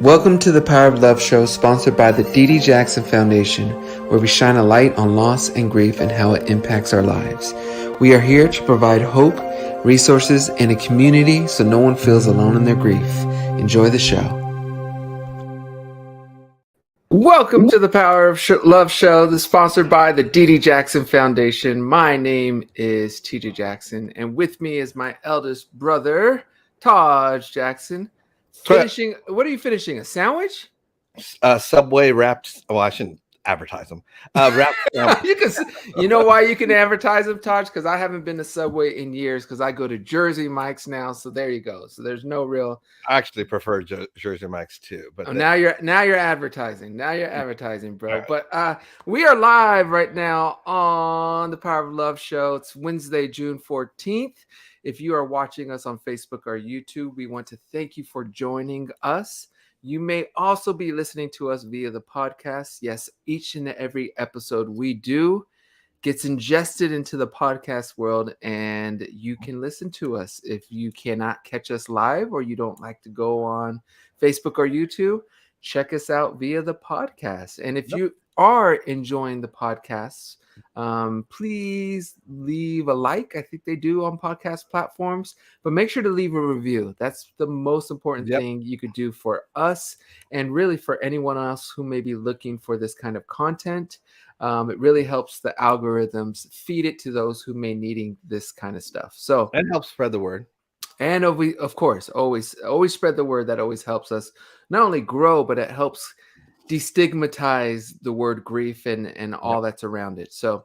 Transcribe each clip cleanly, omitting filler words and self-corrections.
Welcome to the Power of Love show, sponsored by the D.D. Jackson Foundation, where we shine a light on loss and grief and how it impacts our lives. We are here to provide hope, resources, and a community so no one feels alone in their grief. Enjoy the show. Welcome to the Power of Love show, that's sponsored by the D.D. Jackson Foundation. My name is T.J. Jackson, and with me is my eldest brother, Taj Jackson. Finishing, what are you finishing? A sandwich? Subway wrapped. Well, I shouldn't advertise them. Wrapped sandwich. You know why you can advertise them, Taj? Because I haven't been to Subway in years. Because I go to Jersey Mike's now. So there you go. So there's no real. I actually prefer Jersey Mike's too. But now you're advertising. Now you're advertising, bro. Right. But we are live right now on the Power of Love show. It's Wednesday, June 14th. If you are watching us on Facebook or YouTube, we want to thank you for joining us. You may also be listening to us via the podcast. Yes, each and every episode we do gets ingested into the podcast world, and you can listen to us. If you cannot catch us live or you don't like to go on Facebook or YouTube, check us out via the podcast. And if you are enjoying the podcasts, please leave a like. I think they do on podcast platforms, but make sure to leave a review. That's the most important thing you could do for us, and really for anyone else who may be looking for this kind of content. It really helps the algorithms feed it to those who may needing this kind of stuff. So it helps spread the word. And of course, always spread the word. That always helps us not only grow, but it helps destigmatize the word grief and all that's around it. So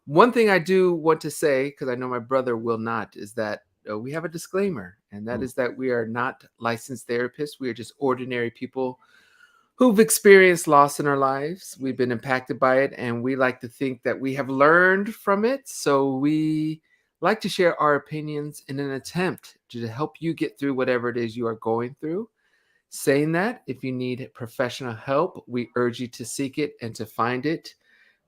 one thing I do want to say, because I know my brother will not, is that we have a disclaimer, and that is that we are not licensed therapists. We are just ordinary people who've experienced loss in our lives. We've been impacted by it, and we like to think that we have learned from it. So we like to share our opinions in an attempt to help you get through whatever it is you are going through. Saying that, if you need professional help, we urge you to seek it and to find it.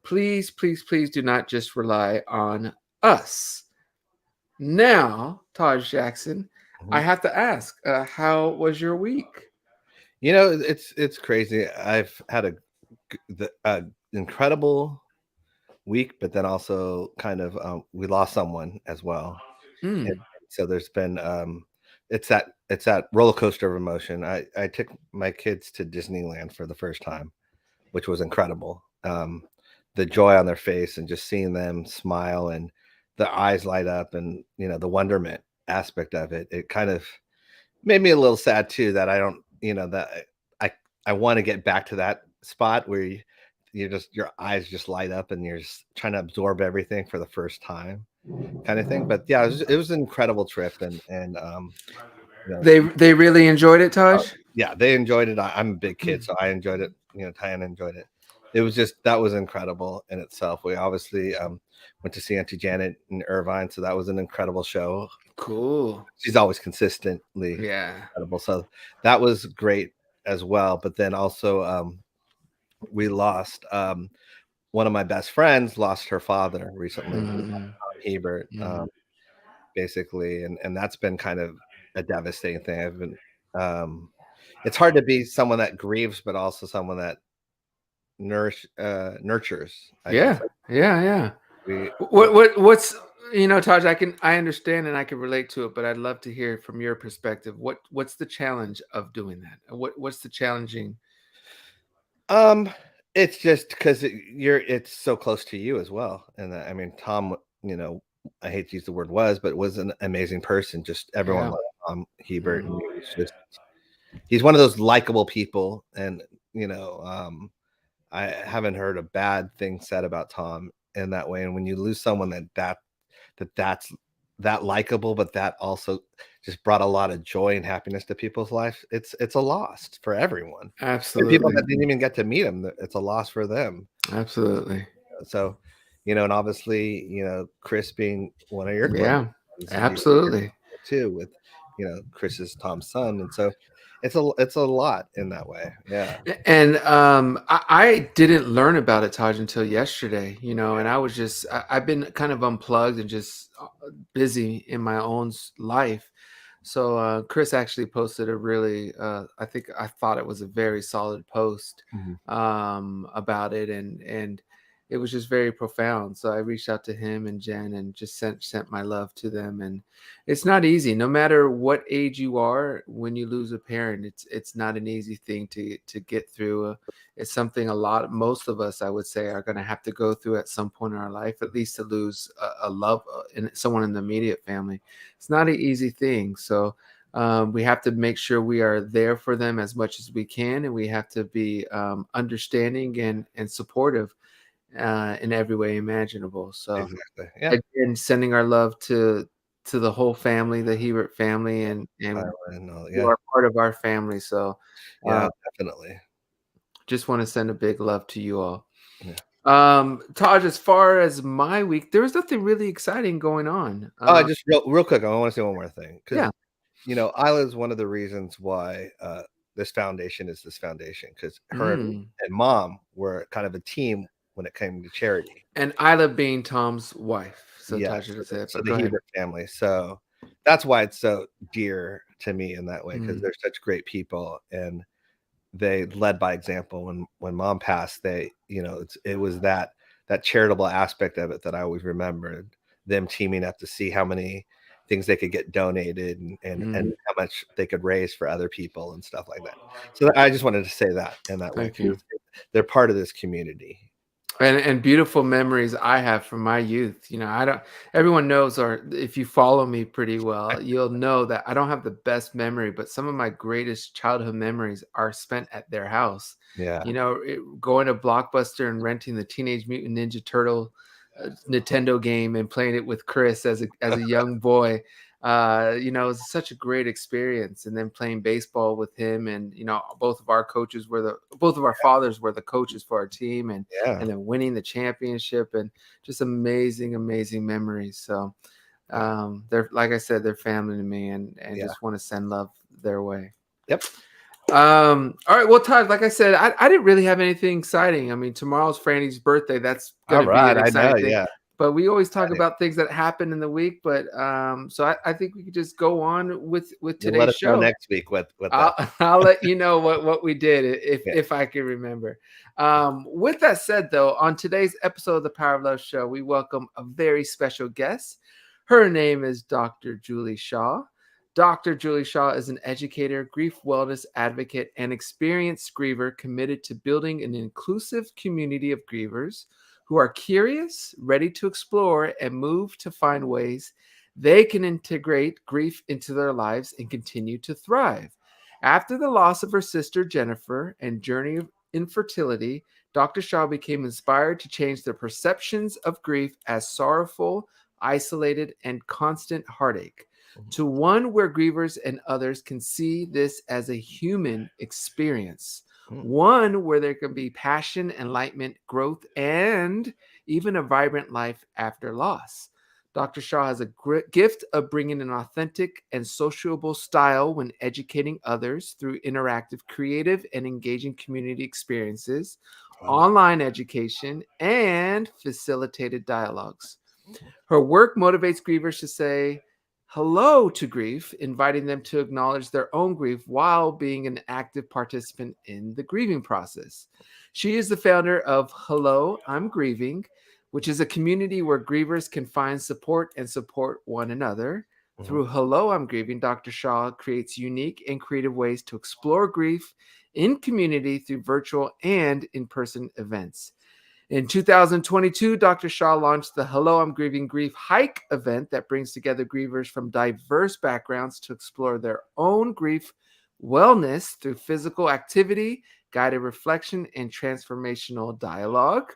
Please, please, please do not just rely on us. Now, Taj Jackson, I have to ask, how was your week? You know, it's crazy. I've had a incredible week, but then also kind of we lost someone as well. And so there's been it's that roller coaster of emotion. I took my kids to Disneyland for the first time, which was incredible. The joy on their face and just seeing them smile and their eyes light up, and the wonderment aspect of it, it kind of made me a little sad too, that I don't, that I want to get back to that spot where your eyes just light up and you're just trying to absorb everything for the first time, kind of thing. But yeah, it was an incredible trip, and they really enjoyed it, Taj. Yeah, they enjoyed it. I'm a big kid, so I enjoyed it. Diana enjoyed it. It was that was incredible in itself. We obviously went to see Auntie Janet in Irvine, so that was an incredible show. Cool. She's always consistently incredible, so that was great as well. But then also we lost one of my best friends lost her father recently, Tom Hebert, basically, and that's been kind of a devastating thing. I've been it's hard to be someone that grieves, but also someone that nurtures. Yeah. What's Taj, I understand and I can relate to it, but I'd love to hear from your perspective. What's the challenge of doing that? What's the challenging? It's just because it's so close to you as well. And I mean, Tom, I hate to use the word but was an amazing person. Just everyone loved Tom Hebert. And he's one of those likable people. And, I haven't heard a bad thing said about Tom in that way. And when you lose someone that's that likable, but that also just brought a lot of joy and happiness to people's life, it's a loss for everyone. Absolutely. For people that didn't even get to meet him, it's a loss for them. Absolutely. So, and obviously, Chris being one of your absolutely too, with Chris is Tom's son, and so it's a lot in that way. Yeah. And I didn't learn about it, Taj, until yesterday, and I was I've been kind of unplugged and just busy in my own life. So Chris actually posted a really, I thought it was a very solid post Mhm. about it, and it was just very profound. So I reached out to him and Jen and just sent my love to them. And it's not easy, no matter what age you are. When you lose a parent, it's not an easy thing to get through. It's something most of us, I would say, are going to have to go through at some point in our life, at least to lose a love in someone in the immediate family. It's not an easy thing. So we have to make sure we are there for them as much as we can, and we have to be understanding and supportive in every way imaginable. So Exactly. Yeah. again, sending our love to the whole family, the Hebert family, and And all, you yeah. are part of our family. So Yeah, uh, definitely. just want to send a big love to you all. Yeah. Taj, as far as my week, there was nothing really exciting going on. Oh, just real quick, I want to say one more thing, because Yeah. Isla is one of the reasons why this foundation is this foundation, because her Mm. and mom were kind of a team when it came to charity. And Isla being Tom's wife. So Yeah, Tasha just said, so but the go ahead. Hebert family. So that's why it's so dear to me in that way, because Mm, they're such great people, and they led by example. When mom passed, it was that charitable aspect of it that I always remembered, them teaming up to see how many things they could get donated, and mm. how much they could raise for other people and stuff like that. So I just wanted to say that in that way, Thank you. because they're part of this community. And beautiful memories I have from my youth. I don't everyone knows, or if you follow me pretty well, you'll know that I don't have the best memory, but some of my greatest childhood memories are spent at their house. Yeah. Going to Blockbuster and renting the Teenage Mutant Ninja Turtle Nintendo game and playing it with Chris as a young boy. It was such a great experience. And then playing baseball with him, and both of our fathers were the coaches for our team, Yeah. and then winning the championship, and just amazing, amazing memories. So Yeah. they're, like I said, they're family to me, and Yeah. just want to send love their way. Yep. All right. Well, Todd, like I said, I didn't really have anything exciting. I mean, tomorrow's Franny's birthday. That's All going to be right. an I know. exciting thing. Yeah. But we always talk Exciting. about things that happen in the week. But so I think we could just go on with You'll let today's us know show. next week what I'll, that. I'll let you know what we did Yeah. if I can remember. With that said, though, on today's episode of the Power of Love Show, we welcome a very special guest. Her name is Dr. Julie Shaw. Dr. Julie Shaw is an educator, grief wellness advocate, and experienced griever committed to building an inclusive community of grievers who are curious, ready to explore, and move to find ways they can integrate grief into their lives and continue to thrive. After the loss of her sister Jennifer and journey of infertility, Dr. Shaw became inspired to change their perceptions of grief as sorrowful, isolated, and constant heartache to one where grievers and others can see this as a human experience, Mm. one where there can be passion, enlightenment, growth, and even a vibrant life after loss. Dr. Shaw has a gift of bringing an authentic and sociable style when educating others through interactive, creative, and engaging community experiences, Wow. online education, and facilitated dialogues. Her work motivates grievers to say hello to grief, inviting them to acknowledge their own grief while being an active participant in the grieving process. She is the founder of Hello, I'm Grieving, which is a community where grievers can find support and support one another. Mhm. Through Hello, I'm Grieving, Dr. Shaw creates unique and creative ways to explore grief in community through virtual and in person events. In 2022, Dr. Shaw launched the Hello, I'm Grieving Grief Hike event that brings together grievers from diverse backgrounds to explore their own grief wellness through physical activity, guided reflection, and transformational dialogue.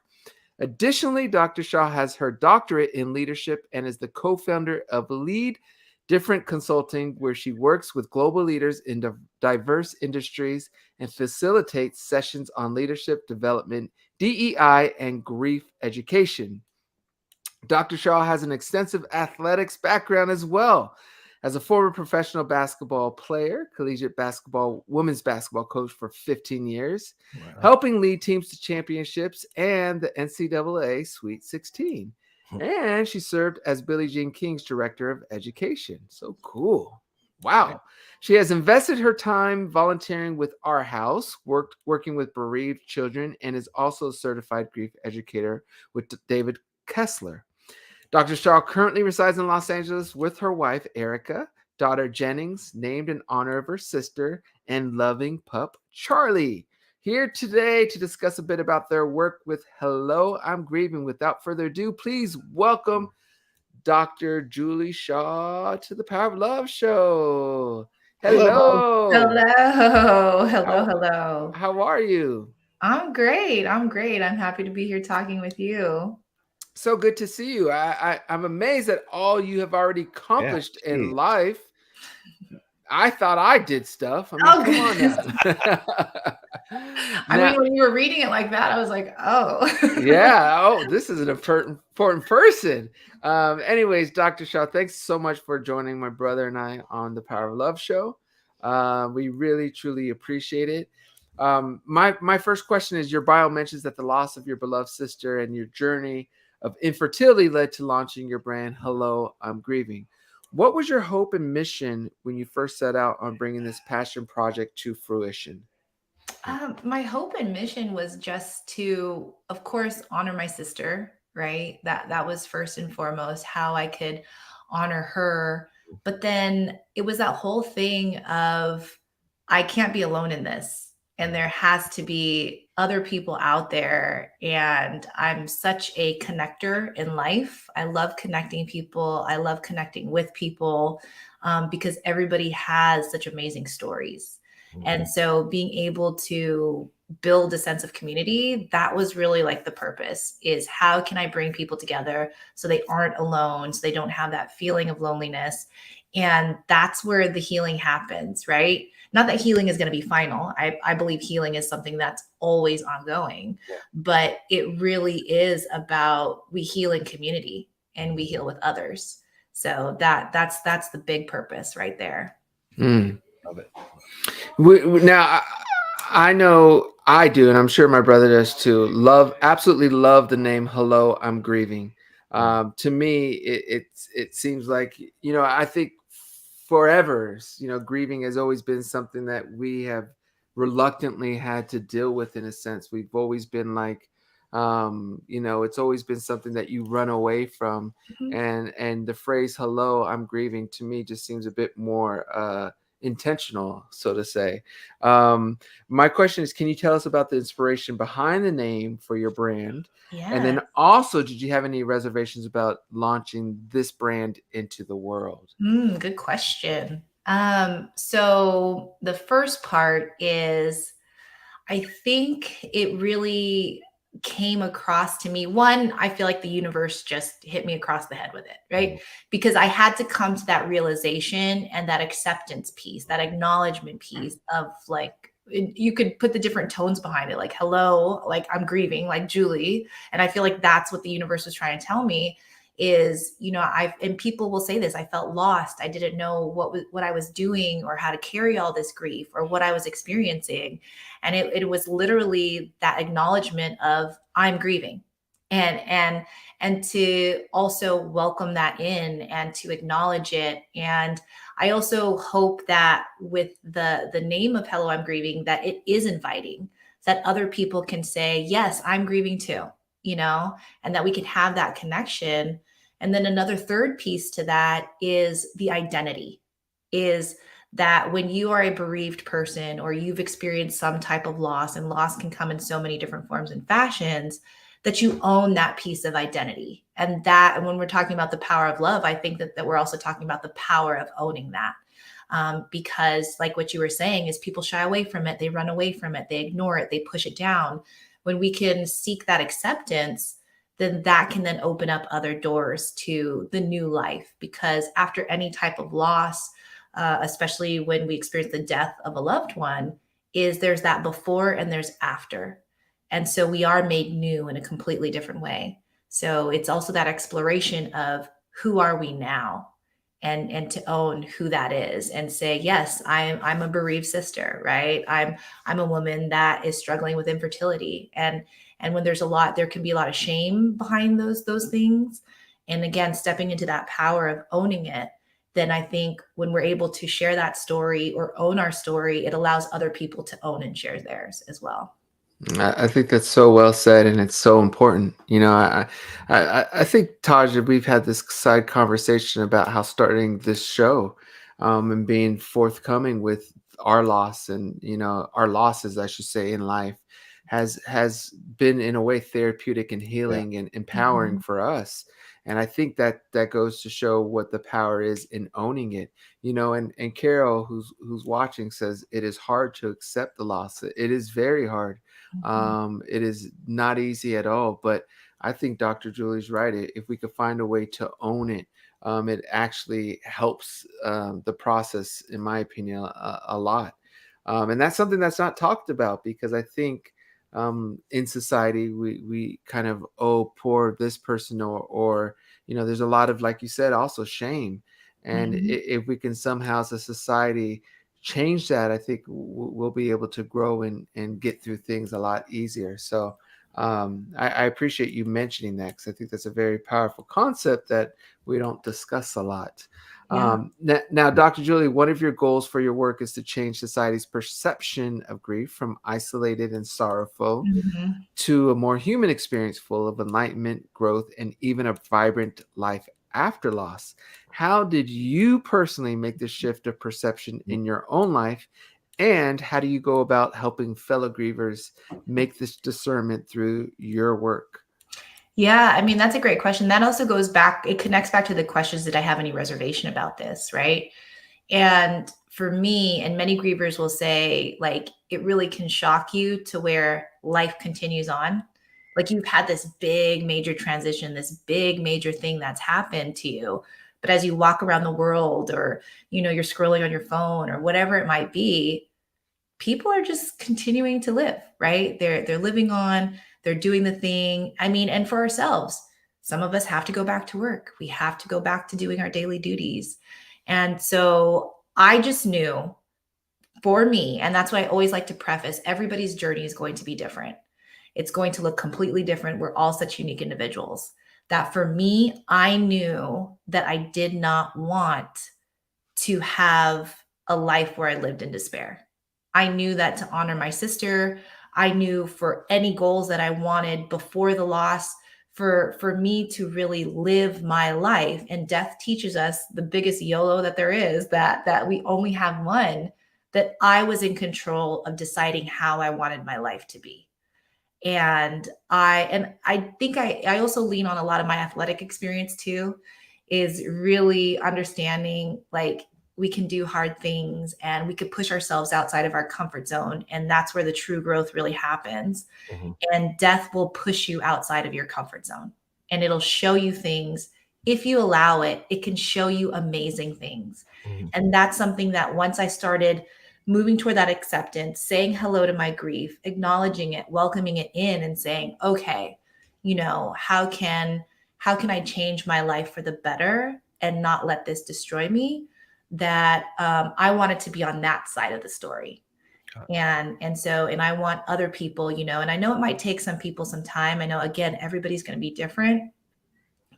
Additionally, Dr. Shaw has her doctorate in leadership and is the co founder of Lead Different Consulting, where she works with global leaders in diverse industries and facilitates sessions on leadership development, DEI, and grief education. Dr. Shaw has an extensive athletics background as well. As a former professional basketball player, collegiate basketball, women's basketball coach for 15 years, Wow. helping lead teams to championships and the NCAA Sweet 16. And she served as Billie Jean King's director of education. So cool. Wow. She has invested her time volunteering with Our House, working with bereaved children, and is also a certified grief educator with David Kessler. Dr. Shaw currently resides in Los Angeles with her wife, Erica, daughter Jennings, named in honor of her sister, and loving pup, Charlie. Here today to discuss a bit about their work with Hello, I'm Grieving. Without further ado, please welcome Dr. Julie Shaw to the Power of Love show. Hello. Hello. Hello. Hello. How Hello. how are you? I'm great. I'm great. I'm happy to be here talking with you. So good to see you. I'm amazed at all you have already Yeah. accomplished in Geez. life. I thought I did stuff. I mean, Oh, come on goodness. now. I mean, Now, when you were reading it like that, I was like, oh. yeah. Oh, this is an important person. Anyways, Dr. Shaw, thanks so much for joining my brother and I on the Power of Love show. We really, truly appreciate it. My first question is: your bio mentions that the loss of your beloved sister and your journey of infertility led to launching your brand. Hello, I'm Grieving. What was your hope and mission when you first set out on bringing this passion project to fruition? My hope and mission was just to, of course, honor my sister, right? That was first and foremost how I could honor her. But then it was that whole thing of I can't be alone in this. And there has to be other people out there. And I'm such a connector in life. I love connecting people. I love connecting with people because everybody has such amazing stories. And so being able to build a sense of community, that was really like the purpose is how can I bring people together so they aren't alone, so they don't have that feeling of loneliness. And that's where the healing happens, right? Not that healing is going to be final. I believe healing is something that's always ongoing, Yeah. but it really is about we heal in community and we heal with others. So that's the big purpose right there. Mm. Love it. Now, I know I do, and I'm sure my brother does too. Absolutely love the name "Hello, I'm Grieving." To me, it seems like I think forever, grieving has always been something that we have reluctantly had to deal with. In a sense, we've always been like, it's always been something that you run away from, Mhm. and the phrase "Hello, I'm Grieving" to me just seems a bit more intentional, so to say. Um, my question is, can you tell us about the inspiration behind the name for your brand? And Yeah. then also, did you have any reservations about launching this brand into the world? Good question. So the first part is I think it really came across to me. One, I feel like the universe just hit me across the head with it, right? Because I had to come to that realization and that acceptance piece, that acknowledgement piece of like, you could put the different tones behind it, like, hello, like I'm grieving, like Julie. And I feel like that's what the universe was trying to tell me is, and people will say this, I felt lost. I didn't know what I was doing or how to carry all this grief or what I was experiencing. And it was literally that acknowledgement of I'm grieving, and to also welcome that in and to acknowledge it. And I also hope that with the name of Hello, I'm Grieving, that it is inviting, that other people can say, yes, I'm grieving too, and that we can have that connection. And then another third piece to that is the identity, is that when you are a bereaved person or you've experienced some type of loss, and loss can come in so many different forms and fashions, that you own that piece of identity. And when we're talking about the power of love, I think that we're also talking about the power of owning that. Because like what you were saying is people shy away from it, they run away from it, they ignore it, they push it down. When we can seek that acceptance, then that can then open up other doors to the new life. Because after any type of loss, especially when we experience the death of a loved one, is there's that before and there's after. And so we are made new in a completely different way. So it's also that exploration of who are we now, and to own who that is and say, yes, I'm a bereaved sister, right? I'm a woman that is struggling with infertility. And when there's there can be a lot of shame behind those things. And again, stepping into that power of owning it then I think when we're able to share that story or own our story, it allows other people to own and share theirs as well. I think that's so well said, and it's so important. I think Taj, we've had this side conversation about how starting this show, and being forthcoming with our loss and our losses, I should say, in life, has been in a way therapeutic and Yeah. healing and empowering for us. And I think that goes to show what the power is in owning it. And Carol, who's watching, says it is hard to accept the loss. It is very hard. It is not easy at all, but I think Dr. Julie's right. If we could find a way to own it, it actually helps the process, in my opinion, a lot. And that's something that's not talked about, because I think in society we kind of, oh, poor this person, or there's a lot of, like you said, also shame. And if we can somehow as a society change that, I think we'll be able to grow and get through things a lot easier. So I appreciate you mentioning that, because I think that's a very powerful concept that we don't discuss a lot. Yeah. Now, Dr. Julie, one of your goals for your work is to change society's perception of grief from isolated and sorrowful Mhm. to a more human experience full of enlightenment, growth, and even a vibrant life after loss. How did you personally make this shift of perception in your own life? And how do you go about helping fellow grievers make this discernment through your work? Yeah, I mean, that's a great question. That also goes back, it connects back to the questions, did I have any reservation about this, right? And for me, and many grievers will say, like, it really can shock you to where life continues on. Like, you've had this big major transition, this big major thing that's happened to you. But as you walk around the world, or, you're scrolling on your phone or whatever it might be, people are just continuing to live, right? They're living on, they're doing the thing. I mean, and for ourselves, some of us have to go back to work. We have to go back to doing our daily duties. And so I just knew, for me, and that's why I always like to preface, everybody's journey is going to be different. It's going to look completely different. We're all such unique individuals. That for me, I knew that I did not want to have a life where I lived in despair. I knew that to honor my sister, I knew for any goals that I wanted before the loss, for me to really live my life. And death teaches us the biggest YOLO that there is, that we only have one, that I was in control of deciding how I wanted my life to be. And I think I also lean on a lot of my athletic experience too, is really understanding, like, we can do hard things and we could push ourselves outside of our comfort zone, and that's where the true growth really happens. Mhm. And death will push you outside of your comfort zone, and it'll show you things. If you allow it, it can show you amazing things. Mhm. And that's something that once I started moving toward that acceptance, saying hello to my grief, acknowledging it, welcoming it in, and saying, okay, how can I change my life for the better and not let this destroy me? That I wanted to be on that side of the story. Got And I want other people, and I know it might take some people some time. I know, again, everybody's going to be different,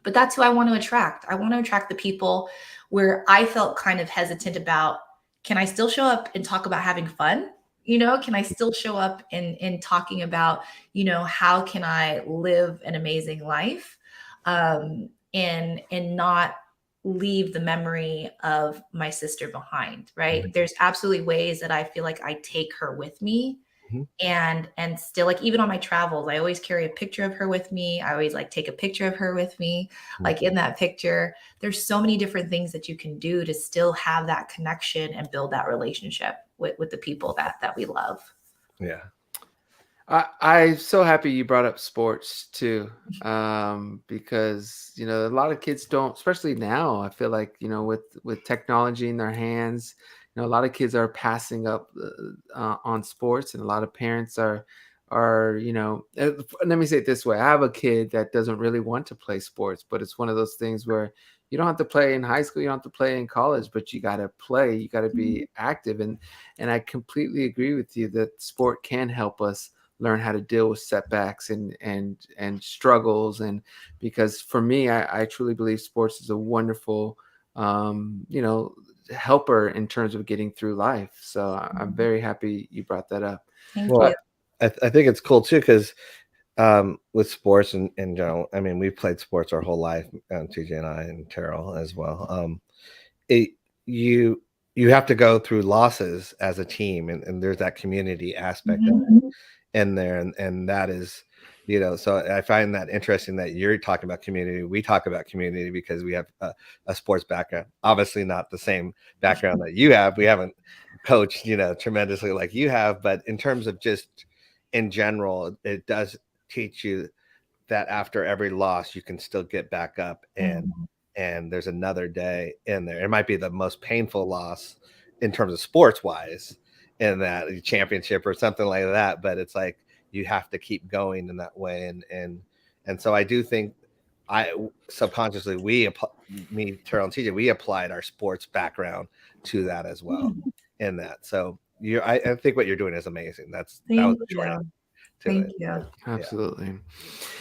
but that's who I want to attract. I want to attract the people where I felt kind of hesitant about, can I still show up and talk about having fun? Can I still show up in talking about, how can I live an amazing life, and not leave the memory of my sister behind, right? Mhm. There's absolutely ways that I feel like I take her with me, Mhm. and still, like, even on my travels, I always carry a picture of her with me. I always, like, take a picture of her with me, Mhm. like, in that picture. There's so many different things that you can do to still have that connection and build that relationship with the people that we love. Yeah. I'm so happy you brought up sports too, because a lot of kids don't, especially now. I feel like with technology in their hands, a lot of kids are passing up on sports, and a lot of parents are let me say it this way: I have a kid that doesn't really want to play sports, but it's one of those things where you don't have to play in high school, you don't have to play in college, but you got to play, you got to be active, and I completely agree with you that sport can help us learn how to deal with setbacks and struggles. And because for me, I truly believe sports is a wonderful helper in terms of getting through life. So I'm very happy you brought that up. Thank Well, you. I think it's cool too, because with sports in general, I mean, we've played sports our whole life, TJ and I and Terrell as well. It, you you have to go through losses as a team, and there's that community aspect of it in there, and that is, so I find that interesting that you're talking about community. We talk about community because we have a sports background, obviously not the same background that you have. We haven't coached tremendously like you have, but in terms of just in general, it does teach you that after every loss you can still get back up, and there's another day in there. It might be the most painful loss in terms of sports wise in that championship or something like that, but it's like you have to keep going in that way. And so I do think I subconsciously, me, Terrell, and TJ, we applied our sports background to that as well in that. So I think what you're doing is amazing. That was the short answer to Thank it. you. Absolutely.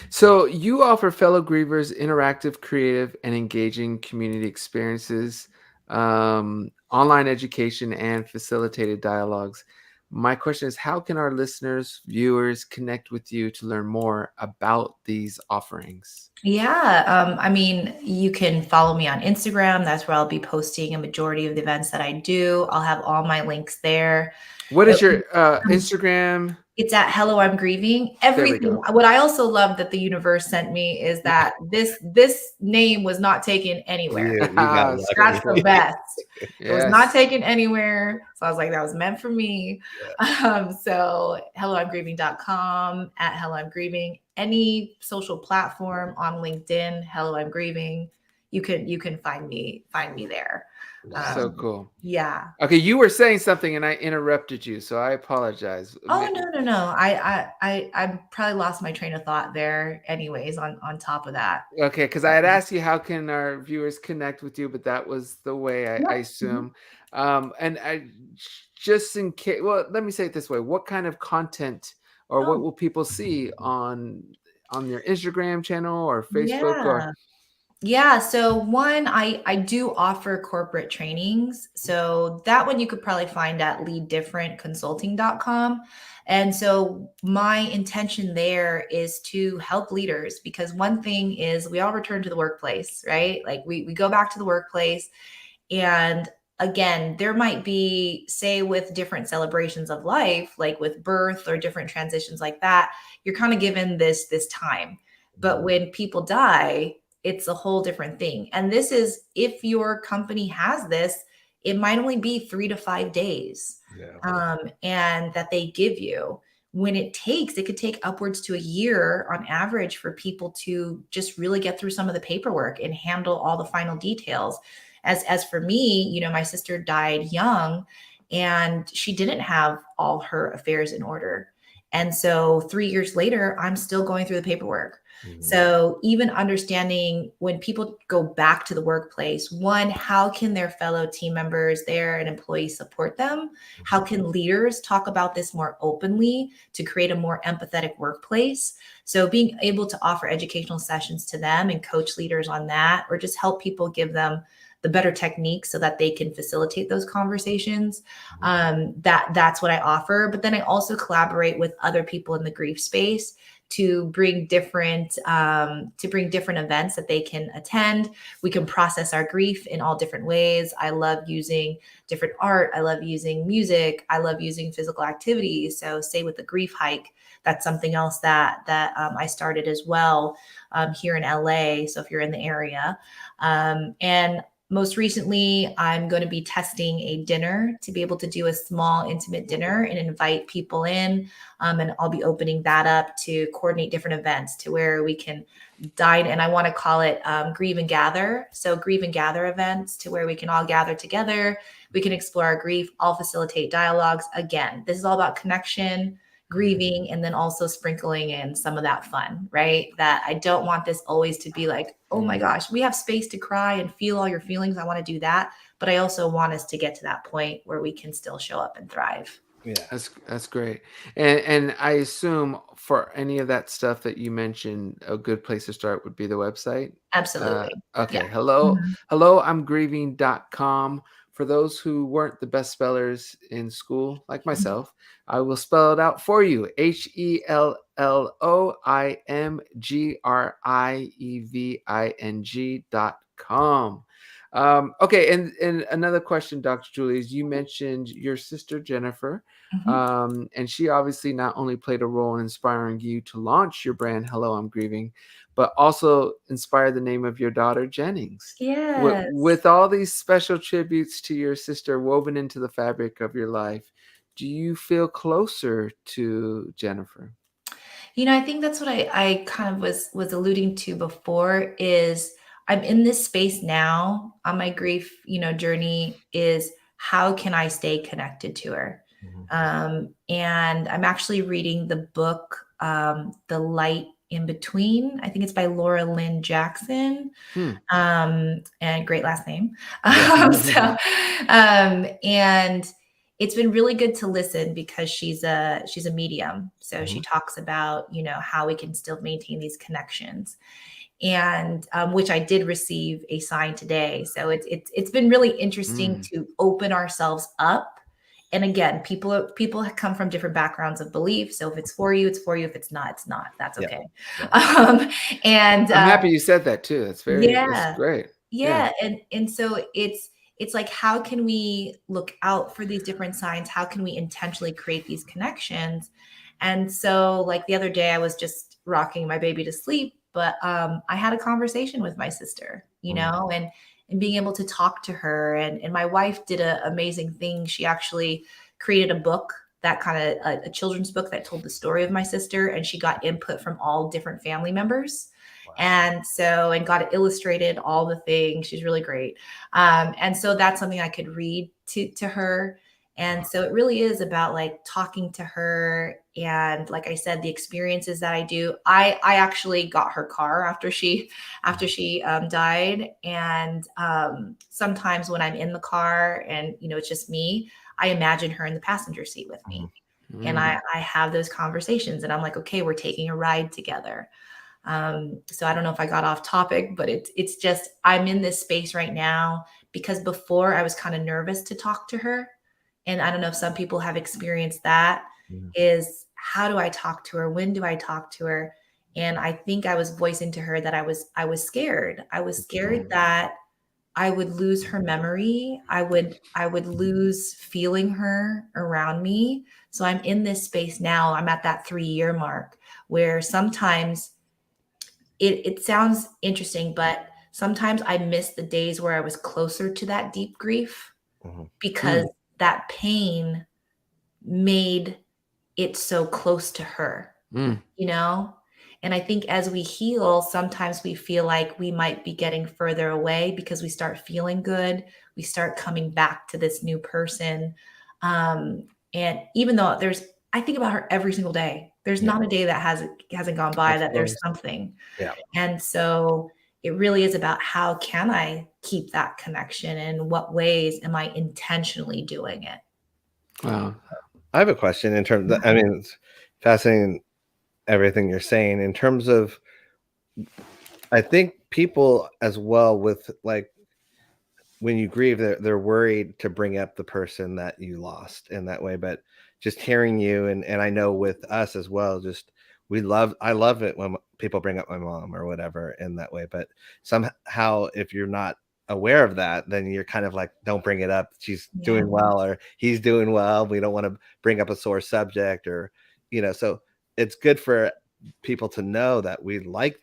So you offer fellow grievers interactive, creative, and engaging community experiences, online education, and facilitated dialogues. My question is, how can our listeners, viewers connect with you to learn more about these offerings? Yeah. I mean, you can follow me on Instagram. That's where I'll be posting a majority of the events that I do. I'll have all my links there. What is your Instagram? It's at Hello, I'm Grieving. we Everything. go. What I also love that the universe sent me is that this name was not taken anywhere. You got lucky. That's the best. It was not Yes. taken anywhere. So I was like, that was meant for me. So helloimgrieving.com, at Hello I'm Grieving, any social platform on LinkedIn, Hello I'm Grieving. You can find me there. So cool. Yeah. Okay, you were saying something and I interrupted you, so I apologize. Oh, no. I probably lost my train of thought there anyways on top of that. Okay, because I had asked you how can our viewers connect with you, but that was the way I assume. And I just in case, well, let me say it this way: what kind of content or what will people see on your Instagram channel or Facebook or? Yeah. So one, I do offer corporate trainings. So that one you could probably find at leaddifferentconsulting.com. And so my intention there is to help leaders, because one thing is we all return to the workplace, right? Like we go back to the workplace, and again, there might be, say, with different celebrations of life, like with birth or different transitions like that, you're kind of given this time. But when people die, it's a whole different thing. And this is, if your company has this, it might only be 3 to 5 days, and that they give you. When it could take upwards to a year on average for people to just really get through some of the paperwork and handle all the final details. As for me, my sister died young, and she didn't have all her affairs in order. And so 3 years later, I'm still going through the paperwork. So even understanding when people go back to the workplace, one, how can their fellow team members there and employees support them? How can leaders talk about this more openly to create a more empathetic workplace? So being able to offer educational sessions to them and coach leaders on that, or just help people, give them the better techniques so that they can facilitate those conversations. That's what I offer. But then I also collaborate with other people in the grief space to bring different events that they can attend. We can process our grief in all different ways. I love using different art. I love using music. I love using physical activities. So say with the grief hike, that's something else that I started as well here in LA. So if you're in the area, and most recently, I'm going to be testing a dinner to be able to do a small, intimate dinner and invite people in. And I'll be opening that up to coordinate different events to where we can dine. And I want to call it Grieve and Gather. So Grieve and Gather events to where we can all gather together. We can explore our grief. I'll facilitate dialogues. Again, this is all about connection, grieving, and then also sprinkling in some of that fun, right? That I don't want this always to be like, oh my gosh, we have space to cry and feel all your feelings. I want to do that. But I also want us to get to that point where we can still show up and thrive. Yeah. That's great. And I assume for any of that stuff that you mentioned, a good place to start would be the website. Absolutely. Yeah. Okay. Hello, Mhm. I'm grieving.com. For those who weren't the best spellers in school, like myself, I will spell it out for you. HELLOIMGRIEVING.com. Okay, and another question, Dr. Julie, is you mentioned your sister Jennifer, Mhm. and she obviously not only played a role in inspiring you to launch your brand, Hello, I'm Grieving, but also inspired the name of your daughter, Jennings. Yes. With all these special tributes to your sister woven into the fabric of your life, do you feel closer to Jennifer? I think that's what I kind of was alluding to before is I'm in this space now on my grief, journey is how can I stay connected to her? Mhm. And I'm actually reading the book, The Light in Between. I think it's by Laura Lynn Jackson. Hmm. And great last name. Yeah. And it's been really good to listen because she's a medium. So she Mhm. talks about, how we can still maintain these connections. And which I did receive a sign today. So it's been really interesting Mm. to open ourselves up. And again, people come from different backgrounds of belief. So if it's for you, it's for you. If it's not, it's not. That's Yeah. okay. Yeah. Um, and I'm happy you said that too. That's yeah, great. Yeah. yeah, and so it's like how can we look out for these different signs? How can we intentionally create these connections? And so like the other day I was just rocking my baby to sleep, but I had a conversation with my sister, Mm. and being able to talk to her and my wife did an amazing thing. She actually created a book that kind of a children's book that told the story of my sister and she got input from all different family members Wow. and got it illustrated, all the things. She's really great. And so that's something I could read to her. And so it really is about like talking to her. And like I said, the experiences that I do, I actually got her car after she died. And sometimes when I'm in the car and, it's just me, I imagine her in the passenger seat with me. Mhm. And Mm. I have those conversations and I'm like, okay, we're taking a ride together. So I don't know if I got off topic, but it's just I'm in this space right now because before I was kind of nervous to talk to her. And I don't know if some people have experienced that Mhm. is how do I talk to her? When do I talk to her? And I think I was voicing to her that I was scared. I was scared Mm. that I would lose her memory. I would lose feeling her around me. So I'm in this space now. I'm at that 3-year mark where sometimes it sounds interesting, but sometimes I miss the days where I was closer to that deep grief Mhm. because Mm. that pain made it so close to her, Mm. you know? And I think as we heal, sometimes we feel like we might be getting further away because we start feeling good. We start coming back to this new person. And even though I think about her every single day. There's Yeah. not a day that hasn't gone by Of that there's course. something. Yeah. And so it really is about how can I keep that connection and what ways am I intentionally doing it? Wow. I have a question in terms of, I mean, it's fascinating everything you're saying in terms of, I think people as well with like when you grieve, they're worried to bring up the person that you lost in that way. But just hearing you and I know with us as well, just I love it when people bring up my mom or whatever in that way. But somehow if you're not aware of that, then you're kind of like, don't bring it up. She's Yeah. doing well or he's doing well. We don't want to bring up a sore subject or, so it's good for people to know that we like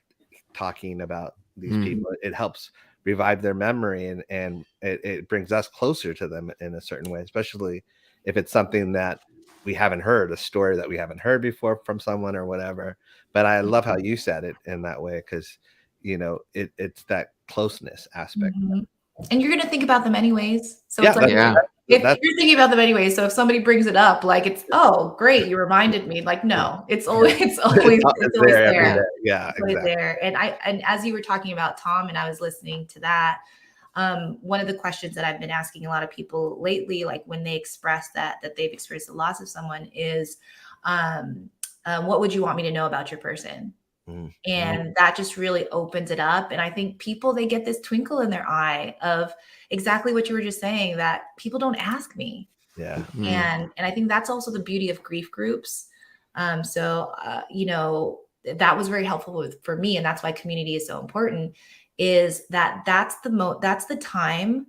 talking about these Mm. people. It helps revive their memory and it brings us closer to them in a certain way, especially if it's something that we haven't heard, a story that we haven't heard before from someone or whatever. But I love how you said it in that way because it's that closeness aspect. Mhm. And you're gonna think about them anyways. So Yeah, it's like Yeah. if that's you're thinking about them anyway, so if somebody brings it up, like it's, "Oh, great, you reminded me." Like, no, it's yeah. always it's It's always there every there. day. Yeah, It's always exactly. there. And as you were talking about Tom and I was listening to that, one of the questions that I've been asking a lot of people lately, like when they express that they've experienced the loss of someone, is what would you want me to know about your person? And that just really opens it up. And I think people, they get this twinkle in their eye of exactly what you were just saying, that people don't ask me. Yeah. And I think that's also the beauty of grief groups. You know, that was very helpful for me. And that's why community is so important, is that's the time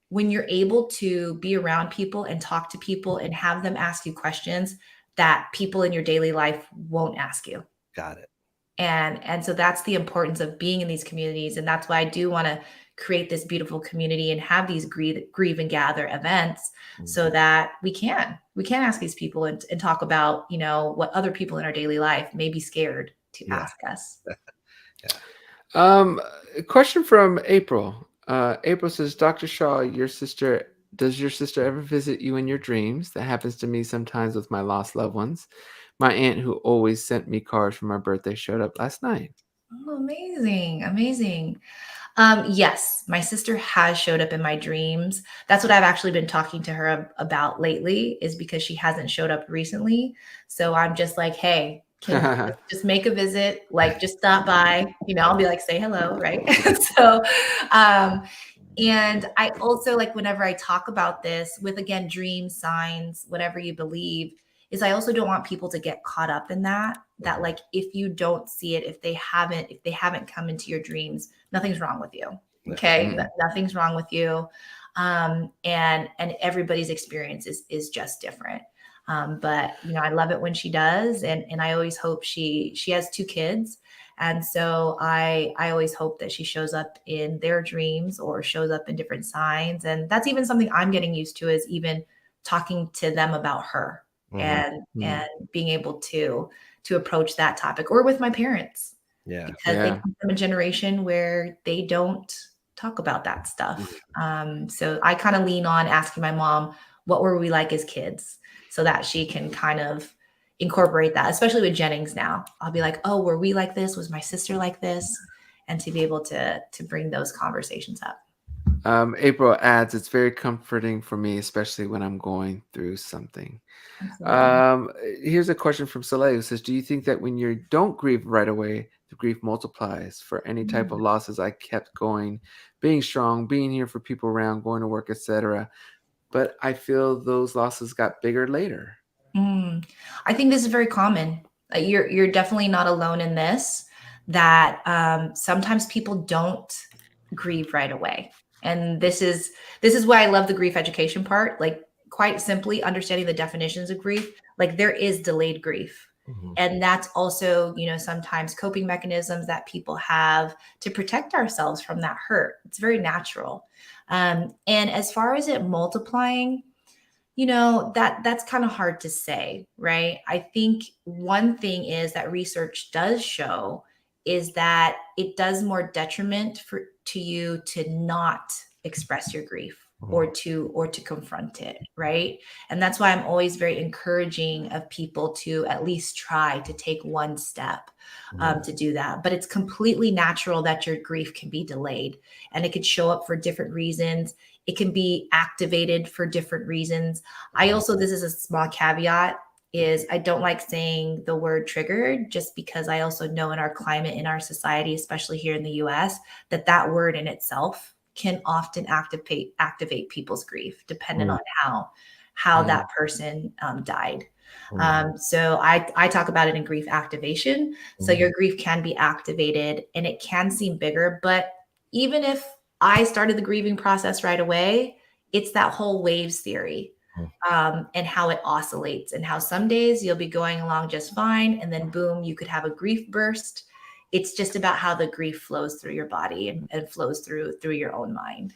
when you're able to be around people and talk to people and have them ask you questions that people in your daily life won't ask you. Got it. And so that's the importance of being in these communities. And that's why I do want to create this beautiful community and have these grieve and gather events, so that we can ask these people and talk about, you know, what other people in our daily life may be scared to ask us. A question from April. April says, Dr. Shaw, does your sister ever visit you in your dreams? That happens to me sometimes with my lost loved ones. My aunt, who always sent me cards for my birthday, showed up last night. Oh, amazing. Yes, my sister has showed up in my dreams. That's what I've actually been talking to her about lately, is because she hasn't showed up recently. So I'm just like, hey, can just make a visit, like just stop by, you know, I'll be like, say hello, right? So, and I also, like, whenever I talk about this with, again, dreams, signs, whatever you believe, is I also don't want people to get caught up in that like, if you don't see it, if they haven't come into your dreams, nothing's wrong with you. Okay. Nothing's wrong with you. And everybody's experience is just different. But you know, I love it when she does. And I always hope she has 2 kids. And so I always hope that she shows up in their dreams or shows up in different signs. And that's even something I'm getting used to, is even talking to them about her and being able to approach that topic, or with my parents. Because they come from a generation where they don't talk about that stuff. So I kind of lean on asking my mom, what were we like as kids? So that she can kind of incorporate that, especially with Jennings now. I'll be like, oh, were we like this? Was my sister like this? And to be able to bring those conversations up. April adds, it's very comforting for me, especially when I'm going through something. Here's a question from Soleil, who says, do you think that when you don't grieve right away, the grief multiplies? For any type of losses, I kept going, being strong, being here for people around, going to work, etc. But I feel those losses got bigger later. I think this is very common. You're definitely not alone in this, that sometimes people don't grieve right away. And this is why I love the grief education part. Like, quite simply understanding the definitions of grief, like there is delayed grief. And that's also, you know, sometimes coping mechanisms that people have to protect ourselves from that hurt. It's very natural. And as far as it multiplying, you know, that's kind of hard to say, right? I think one thing is that research does show is that it does more detriment to you to not express your grief or to confront it, right? And that's why I'm always very encouraging of people to at least try to take one step to do that. But it's completely natural that your grief can be delayed, and it could show up for different reasons. It can be activated for different reasons. I also, this is a small caveat, is I don't like saying the word triggered, just because I also know in our climate, in our society, especially here in the US, that word in itself can often activate people's grief, depending on how that person died. So I talk about it in grief activation. So your grief can be activated and it can seem bigger, but even if I started the grieving process right away, it's that whole waves theory, and how it oscillates, and how some days you'll be going along just fine, and then boom, you could have a grief burst. It's just about how the grief flows through your body and flows through your own mind.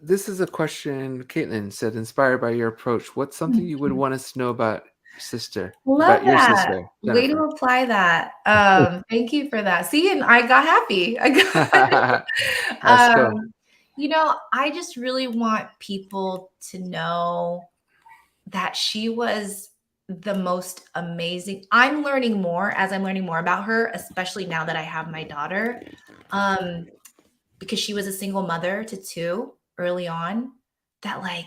This is a question Caitlin said, inspired by your approach, what's something you would want us to know about your sister? Love about your that. sister, Way to Jennifer? apply that. Thank you for that. See, and I got happy. Let's go. You know, I just really want people to know that she was the most amazing. I'm learning more as I'm learning more about her, especially now that I have my daughter. because she was a single mother to two early on, that like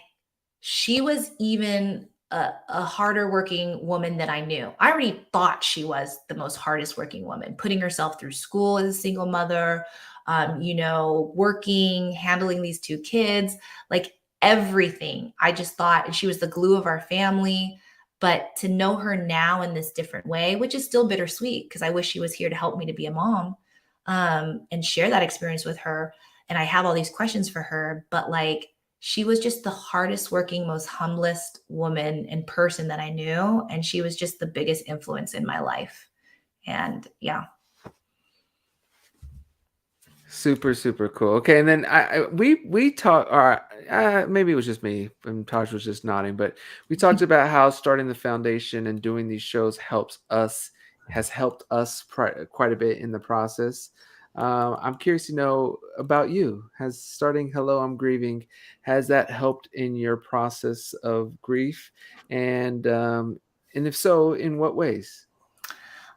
she was even a harder working woman than I knew. I already thought she was the most hardest working woman, putting herself through school as a single mother, working, handling these two kids, like everything. I just thought, and she was the glue of our family. But to know her now in this different way, which is still bittersweet because I wish she was here to help me to be a mom, and share that experience with her. And I have all these questions for her, but like she was just the hardest working, most humblest woman and person that I knew. And she was just the biggest influence in my life. And yeah. Super, super cool. Okay, and then we talked, or maybe it was just me, and Taj was just nodding, but we talked about how starting the foundation and doing these shows has helped us quite a bit in the process. I'm curious to know about you. Has starting Hello, I'm Grieving, has that helped in your process of grief, and if so, in what ways?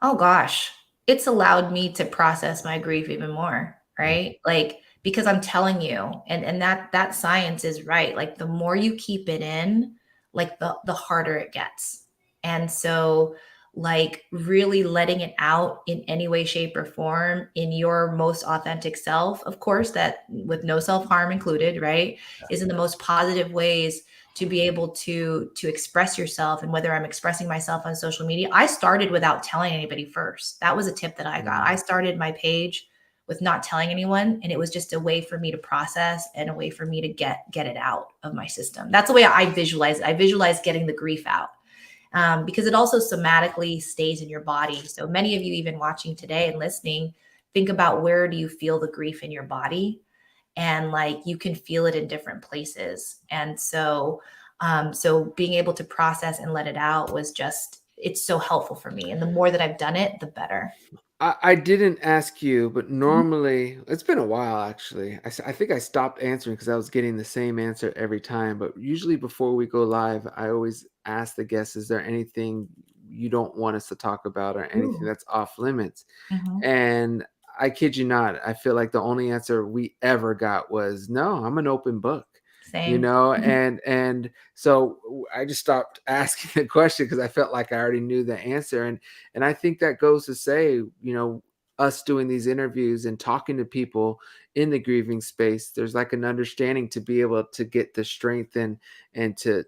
Oh gosh, it's allowed me to process my grief even more, right? Like because I'm telling you, and that science is right. Like the more you keep it in, like the harder it gets. And so like really letting it out in any way, shape, or form in your most authentic self, of course, that with no self-harm included, right? Is in the most positive ways to be able to express yourself. And whether I'm expressing myself on social media, I started without telling anybody first. That was a tip that I got. I started my page with not telling anyone, and it was just a way for me to process and a way for me to get it out of my system. That's the way I visualize it. I visualize getting the grief out, because it also somatically stays in your body. So many of you even watching today and listening, think about where do you feel the grief in your body, and like you can feel it in different places. And so so being able to process and let it out was just, it's so helpful for me, and the more that I've done it, the better. I didn't ask you, but Mhm. normally it's been a while actually. I think I stopped answering because I was getting the same answer every time. But usually before we go live, I always ask the guests, is there anything you don't want us to talk about or anything Ooh. that's off limits? Mhm. And I kid you not, I feel like the only answer we ever got was no, I'm an open book. You Same. know, Mhm. and so I just stopped asking the question because I felt like I already knew the answer. And I think that goes to say, us doing these interviews and talking to people in the grieving space, there's like an understanding to be able to get the strength and to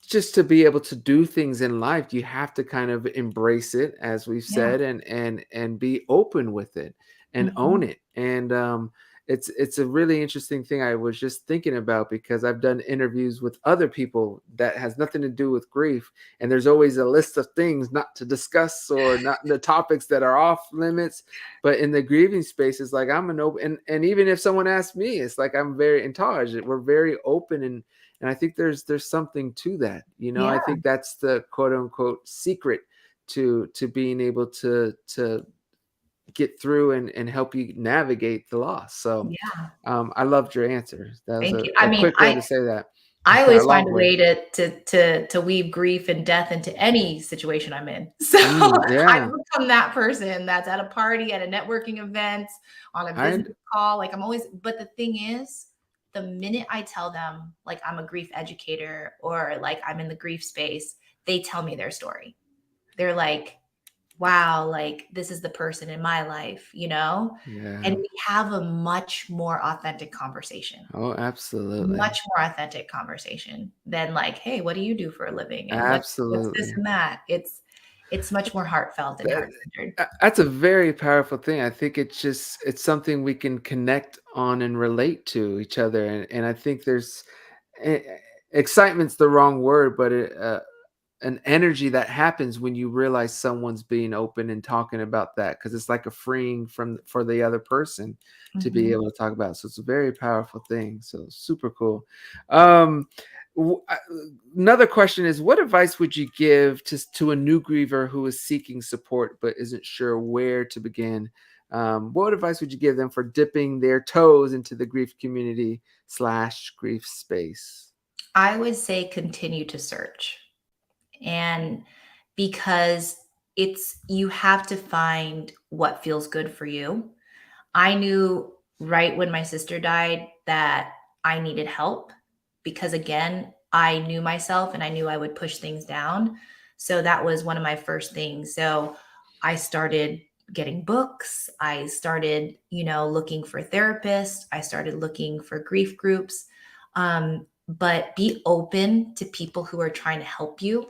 just to be able to do things in life. You have to kind of embrace it, as we've Yeah. said, and be open with it and own Mhm. it. And it's a really interesting thing I was just thinking about, because I've done interviews with other people that has nothing to do with grief, and there's always a list of things not to discuss or not the topics that are off limits. But in the grieving space, it's like I'm an open, and even if someone asks me, it's like I'm very in touch. We're very open, and I think there's something to that. I Yeah. think that's the quote unquote secret to being able to get through and help you navigate the loss. So Yeah. I loved your answer. That was Thank a, you. I a mean, quick way to say that. I A always find long a way. way to weave grief and death into any situation I'm in. So I've Yeah. become that person that's at a party, at a networking event, on a I business call. Like I'm always, but the thing is, the minute I tell them like I'm a grief educator or like I'm in the grief space, they tell me their story. They're like, wow, like this is the person in my life, you know? And yeah. we have a much more authentic conversation, Oh, absolutely. much more authentic conversation than like, "Hey, what do you do for a living? And what's this Absolutely. and that?" It's much more heartfelt and That, heart-centered. that's a very powerful thing. I think it's something we can connect on and relate to each other, and I think there's eh, excitement's the wrong word, but an energy that happens when you realize someone's being open and talking about that, because it's like a freeing for the other person to be Mhm. able to talk about it. So it's a very powerful thing. So super cool. um Another question is, what advice would you give to a new griever who is seeking support but isn't sure where to begin? What advice would you give them for dipping their toes into the grief community / grief space? I would say continue to search. And because you have to find what feels good for you. I knew right when my sister died that I needed help because, again, I knew myself and I knew I would push things down. So that was one of my first things. So I started getting books. I started, looking for therapists. I started looking for grief groups. But be open to people who are trying to help you,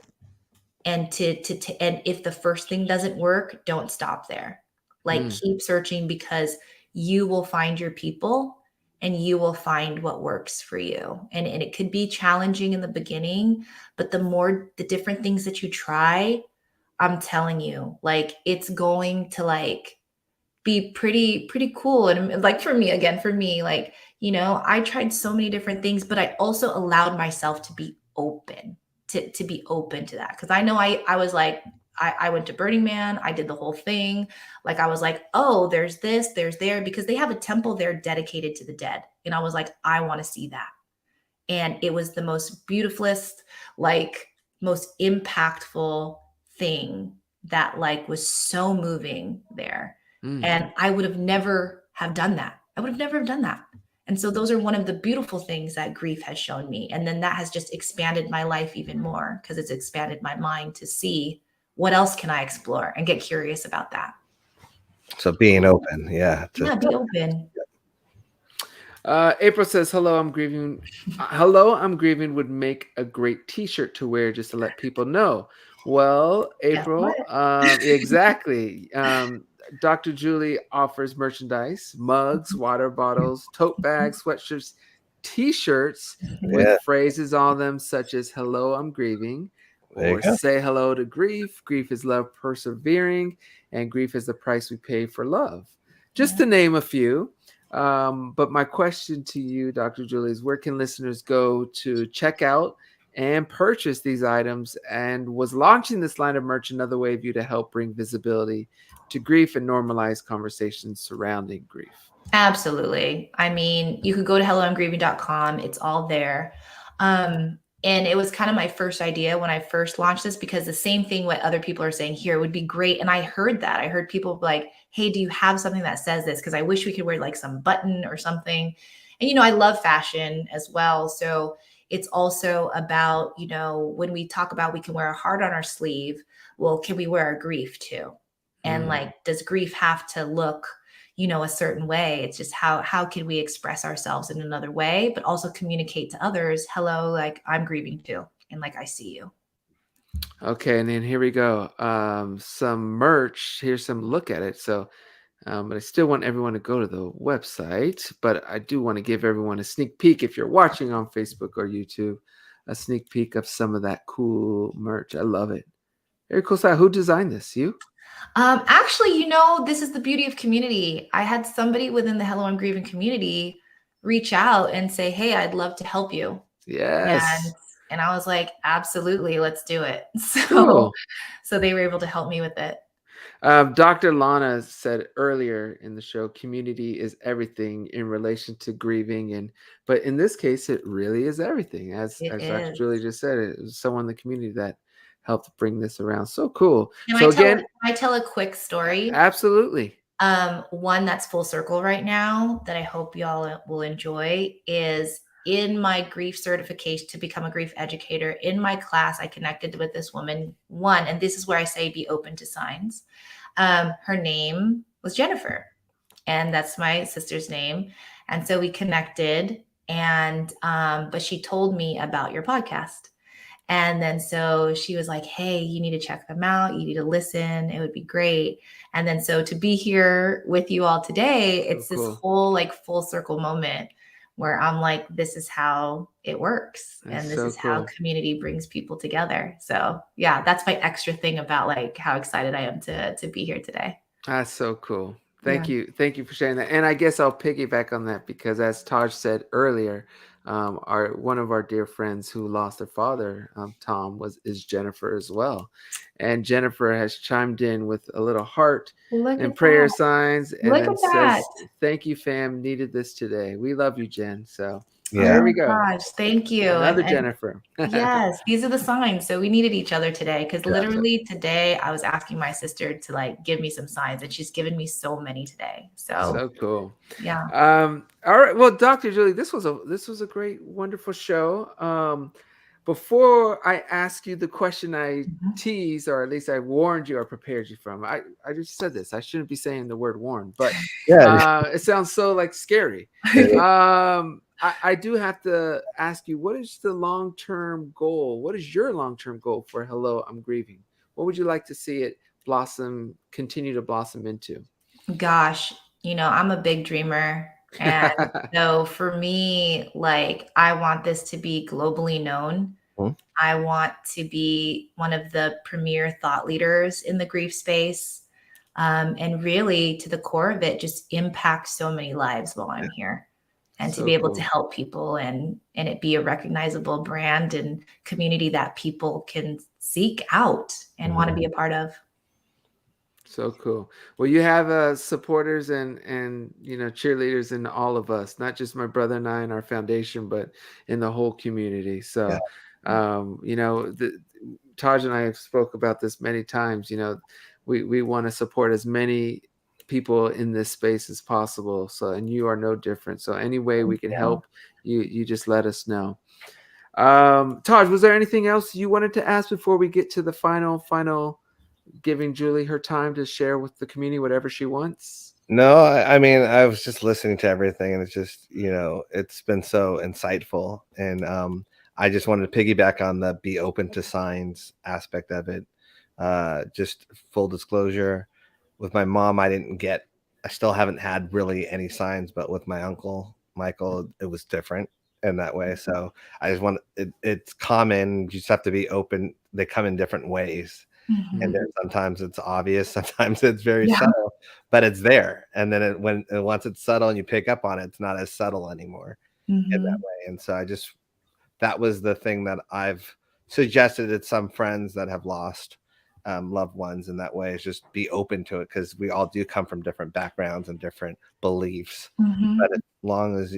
and and if the first thing doesn't work, don't stop there. Like, keep searching, because you will find your people and you will find what works for you. And it could be challenging in the beginning, but the different things that you try, I'm telling you, like, it's going to like be pretty cool. And like, for me, like, I tried so many different things, but I also allowed myself to be open to be open to that. Cause I know I was like, I went to Burning Man. I did the whole thing. Like, I was like, oh, there's this, there's there, because they have a temple there dedicated to the dead. And I was like, I want to see that. And it was the most beautifulest, like, most impactful thing that, like, was so moving there. And I would have never have done that. I would have never have done that. And so those are one of the beautiful things that grief has shown me. And then that has just expanded my life even more, because it's expanded my mind to see what else can I explore and get curious about that. So being open, yeah. Be open. April says, hello, I'm grieving. Hello, I'm grieving would make a great t-shirt to wear just to let people know. Well, April, exactly. Dr. Julie offers merchandise, mugs, water bottles, tote bags, sweatshirts, t-shirts with phrases on them such as hello, I'm grieving, or say hello to grief. Grief is love persevering, and grief is the price we pay for love. Just to name a few. But my question to you, Dr. Julie, is where can listeners go to check out and purchase these items? And was launching this line of merch another way of you to help bring visibility to grief and normalize conversations surrounding grief? Absolutely. I mean, you could go to helloimgrieving.com. It's all there. And it was kind of my first idea when I first launched this, because the same thing what other people are saying here would be great. And I heard that. I heard people like, hey, do you have something that says this? Because I wish we could wear like some button or something. And, I love fashion as well. So it's also about, when we talk about we can wear a heart on our sleeve, well, can we wear our grief too? And like, does grief have to look a certain way? It's just how can we express ourselves in another way, but also communicate to others, hello, like, I'm grieving too, and like, I see you. Okay, and then here we go. Some merch. Here's some look at it. So, but I still want everyone to go to the website, but I do want to give everyone a sneak peek, if you're watching on Facebook or YouTube, a sneak peek of some of that cool merch. I love it. Very cool. So who designed this? You? Actually, this is the beauty of community. I had somebody within the Hello, I'm Grieving community reach out and say, hey, I'd love to help you. Yes. And I was like, absolutely, let's do it. Cool. So they were able to help me with it. Dr. Lana said earlier in the show, community is everything in relation to grieving. But in this case, it really is everything. As Dr. Julie just said, it was someone in the community that helped bring this around. So cool. Can I tell a quick story? Absolutely. One that's full circle right now that I hope y'all will enjoy is, in my grief certification to become a grief educator, in my class, I connected with this woman, and this is where I say be open to signs. Her name was Jennifer, and that's my sister's name. And so we connected, and but she told me about your podcast. And then so she was like, hey, you need to check them out. You need to listen. It would be great. And then so to be here with you all today, it's this whole like full circle moment where I'm like, this is how it works. And this is how community brings people together. So yeah, that's my extra thing about like how excited I am to be here today. That's so cool. Thank you. Thank you for sharing that. And I guess I'll piggyback on that because, as Taj said earlier, one of our dear friends who lost their father, Tom, is Jennifer as well. And Jennifer has chimed in with a little heart and prayer signs, and then says, "Thank you, fam. Needed this today. We love you, Jen." So Yeah. There Oh we my go. gosh, thank you. Another And Jennifer. yes, these are the signs. So we needed each other today because Yeah. literally today I was asking my sister to like give me some signs, and she's given me so many today. So So cool. yeah. All right. Well, Dr. Julie, this was a great, wonderful show. Before I ask you the question I Mhm. teased, or at least I warned you or prepared you from, I just said this. I shouldn't be saying the word warned, but Yeah. it sounds so like scary. I do have to ask you, what is the long-term goal? What is your long-term goal for Hello, I'm Grieving? What would you like to see it continue to blossom into? Gosh, I'm a big dreamer. And so for me, like, I want this to be globally known. Mhm. I want to be one of the premier thought leaders in the grief space. And really, to the core of it, just impact so many lives while I'm here. And to So be able to cool. help people and it be a recognizable brand and community that people can seek out and want to be a part of. So cool. Well, you have supporters and cheerleaders in all of us, not just my brother and I in our foundation, but in the whole community. Yeah. So, Taj and I have spoke about this many times. We want to support as many people in this space as possible. So, and you are no different. So, any way we Thank can you. help, you just let us know. Taj, was there anything else you wanted to ask before we get to the final? Giving Julie her time to share with the community whatever she wants. No, I mean, I was just listening to everything, and it's just, it's been so insightful. And I just wanted to piggyback on the be open to signs aspect of it. Just full disclosure, with my mom, I still haven't had really any signs, but with my uncle, Michael, it was different in that way. So I just it's common. You just have to be open. They come in different ways. And Mhm. then sometimes it's obvious, sometimes it's very Yeah. subtle, but it's there. And then once it's subtle and you pick up on it, it's not as subtle anymore in that Mhm. way. And so that was the thing that I've suggested to some friends that have lost loved ones in that way, is just be open to it, because we all do come from different backgrounds and different beliefs. Mhm. But as long as,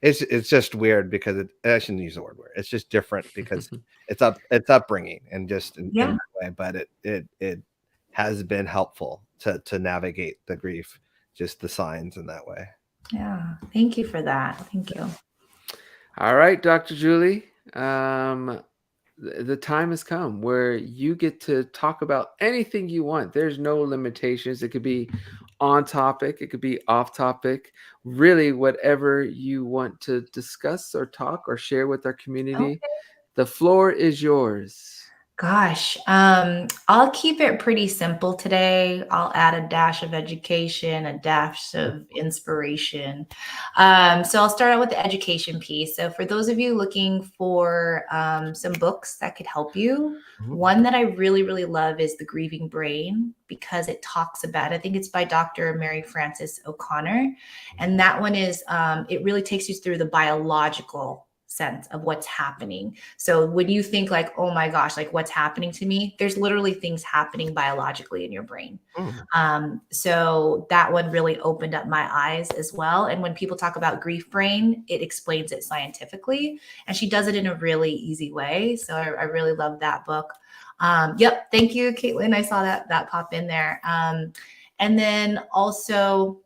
it's just weird because I shouldn't use the word weird. It's just different because it's upbringing and just in Yeah. that way. But it has been helpful to navigate the grief, just the signs in that way. Yeah. Thank you for that. Thank you. All right, Dr. Julie. The time has come where you get to talk about anything you want. There's no limitations. It could be on topic, it could be off topic, really, whatever you want to discuss or talk or share with our community. Okay. The floor is yours. Gosh, I'll keep it pretty simple today. I'll add a dash of education, a dash of inspiration. So I'll start out with the education piece. So for those of you looking for some books that could help you, Mhm. one that I really, really love is The Grieving Brain, because it talks about, I think it's by Dr. Mary Frances O'Connor. And that one is, it really takes you through the biological sense of what's happening. So when you think like, oh my gosh, like what's happening to me, there's literally things happening biologically in your brain. So that one really opened up my eyes as well. And when people talk about grief brain, it explains it scientifically, and she does it in a really easy way. So I really love that book. Yep. Thank you, Caitlin. I saw that pop in there. And then also,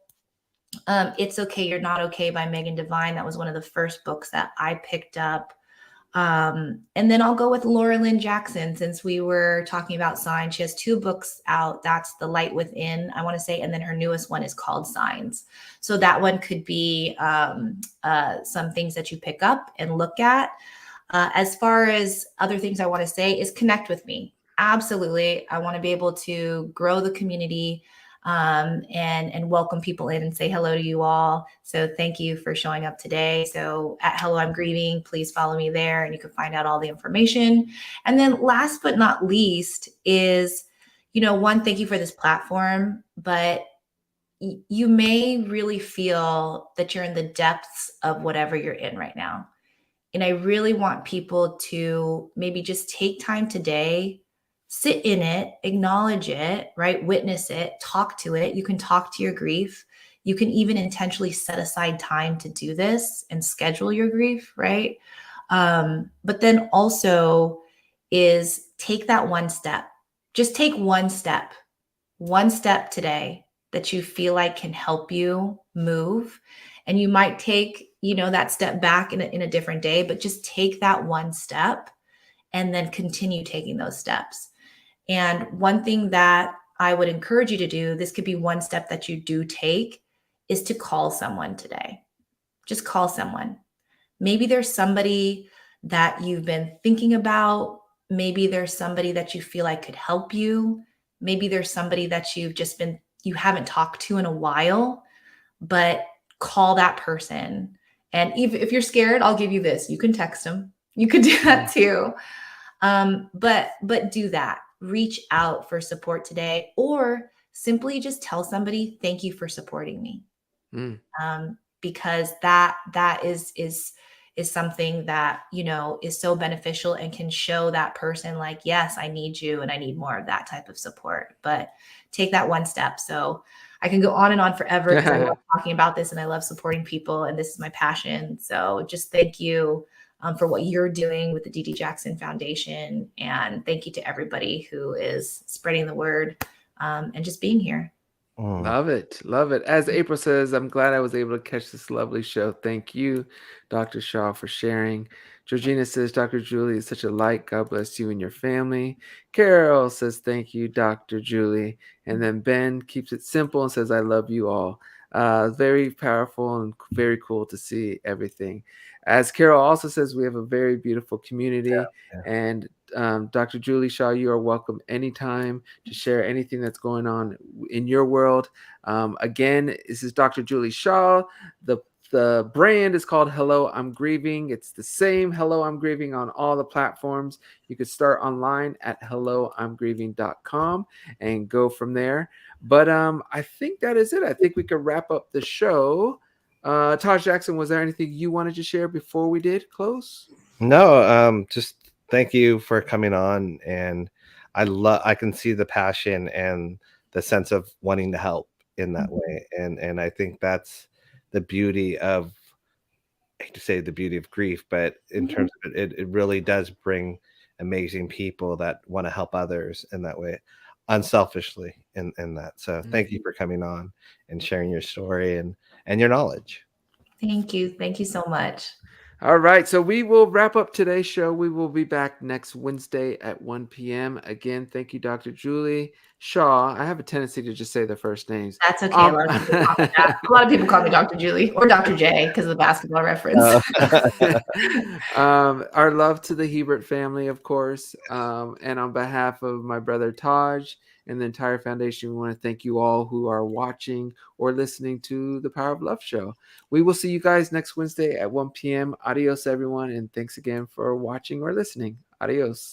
It's Okay, You're Not Okay by Megan Devine. That was one of the first books that I picked up. And then I'll go with Laura Lynn Jackson, since we were talking about signs. She has two books out. That's The Light Within, I want to say. And then her newest one is called Signs. So that one could be some things that you pick up and look at. As far as other things I want to say is connect with me. Absolutely. I want to be able to grow the community and welcome people in and say hello to you all. So thank you for showing up today. So at Hello, I'm Grieving, please follow me there and you can find out all the information. And then last but not least is, one, thank you for this platform, but you may really feel that you're in the depths of whatever you're in right now. And I really want people to maybe just take time today, sit in it, acknowledge it, right? Witness it, talk to it. You can talk to your grief. You can even intentionally set aside time to do this and schedule your grief, right? But then also is take that one step. Just take one step today that you feel like can help you move. And you might take, that step back in a different day, but just take that one step and then continue taking those steps. And one thing that I would encourage you to do, this could be one step that you do take, is to call someone today. Just call someone. Maybe there's somebody that you've been thinking about. Maybe there's somebody that you feel like could help you. Maybe there's somebody that you haven't talked to in a while, but call that person. And if you're scared, I'll give you this. You can text them. You could do that too. But do that. Reach out for support today, or simply just tell somebody, thank you for supporting me. Because that is something that, is so beneficial and can show that person like, yes, I need you and I need more of that type of support. But take that one step. So I can go on and on forever because I love talking about this and I love supporting people and this is my passion. So just thank you for what you're doing with the D.D. Jackson Foundation. And thank you to everybody who is spreading the word and just being here. Love it. Love it. As April says, I'm glad I was able to catch this lovely show. Thank you, Dr. Shaw, for sharing. Georgina says, Dr. Julie is such a light. God bless you and your family. Carol says, thank you, Dr. Julie. And then Ben keeps it simple and says, I love you all. Very powerful and very cool to see everything. As Carol also says, we have a very beautiful community. And Dr. Julie Shaw, you are welcome anytime to share anything that's going on in your world. Again, this is Dr. Julie Shaw. The brand is called Hello, I'm Grieving. It's the same Hello, I'm Grieving on all the platforms. You could start online at helloimgrieving.com and go from there. But I think that is it. I think we could wrap up the show. Taj Jackson, was there anything you wanted to share before we did close? No, just thank you for coming on. And I can see the passion and the sense of wanting to help in that way. And I think that's the beauty of, I hate to say the beauty of grief, but in terms of it really does bring amazing people that want to help others in that way, unselfishly in that. So thank you for coming on and sharing your story and your knowledge. Thank you. Thank you so much. All right, so we will wrap up today's show. We will be back next Wednesday at 1 p.m. Again, thank you, Dr. Julie Shaw. I have a tendency to just say the first names. That's okay. A lot of people call me Dr. Julie or Dr. J because of the basketball reference. Our love to the Hebert family, of course. And on behalf of my brother Taj and the entire foundation, we want to thank you all who are watching or listening to the Power of Love show. We will see you guys next Wednesday at 1 p.m. Adios, everyone. And thanks again for watching or listening. Adios.